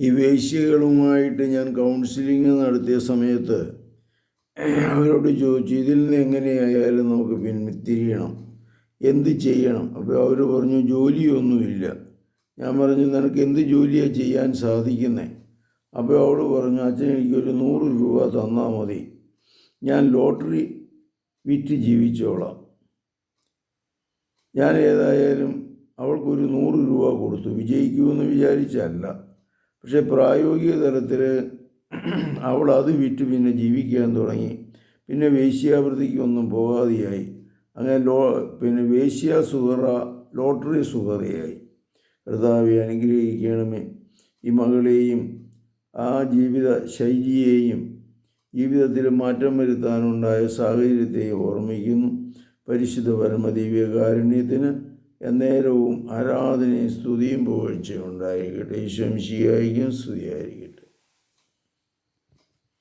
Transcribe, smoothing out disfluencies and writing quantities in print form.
ഈ വേശ്യകളുമായിട്ട് ഞാൻ കൗൺസിലിംഗ് നടത്തിയ സമയത്ത് അവരോട് ചോദിച്ചു, ഇതിൽ നിന്ന് എങ്ങനെയായാലും നമുക്ക് പിന്തിരിയണം, എന്ത് ചെയ്യണം? അപ്പോൾ അവർ പറഞ്ഞു, ജോലിയൊന്നുമില്ല. ഞാൻ പറഞ്ഞു, നിനക്ക് എന്ത് ജോലിയാണ് ചെയ്യാൻ സാധിക്കുന്നത്? അപ്പോൾ അവൾ പറഞ്ഞു, അച്ഛൻ എനിക്കൊരു 100 രൂപ തന്നാൽ മതി, ഞാൻ ലോട്ടറി വിറ്റ് ജീവിച്ചോളാം. ഞാൻ ഏതായാലും അവൾക്കൊരു 100 രൂപ കൊടുത്തു. വിജയിക്കുമെന്ന് വിചാരിച്ചല്ല, പക്ഷേ പ്രായോഗിക തലത്തിൽ അവൾ അത് വിറ്റ് പിന്നെ ജീവിക്കാൻ തുടങ്ങി. പിന്നെ വേശ്യാവൃത്തിക്കൊന്നും പോകാതെയായി. അങ്ങനെ പിന്നെ വേശ്യ സുഹറ ലോട്ടറി സുഹറയായി. കർത്താവെ അനുഗ്രഹിക്കണമേ. ഈ മകളെയും ആ ജീവിത ശൈലിയെയും ജീവിതത്തിൽ മാറ്റം വരുത്താനുണ്ടായ സാഹചര്യത്തെയും ഓർമ്മിക്കുന്നു. പരിശുദ്ധ പരമദിവ്യകാരുണ്യത്തിന് എന്നേരവും ആരാധനയും സ്തുതിയും പുകഴ്ചയും ഉണ്ടായിരിക്കട്ടെ. ഈശോ മിശിഹായ്ക്കും സ്തുതിയായിരിക്കട്ടെ.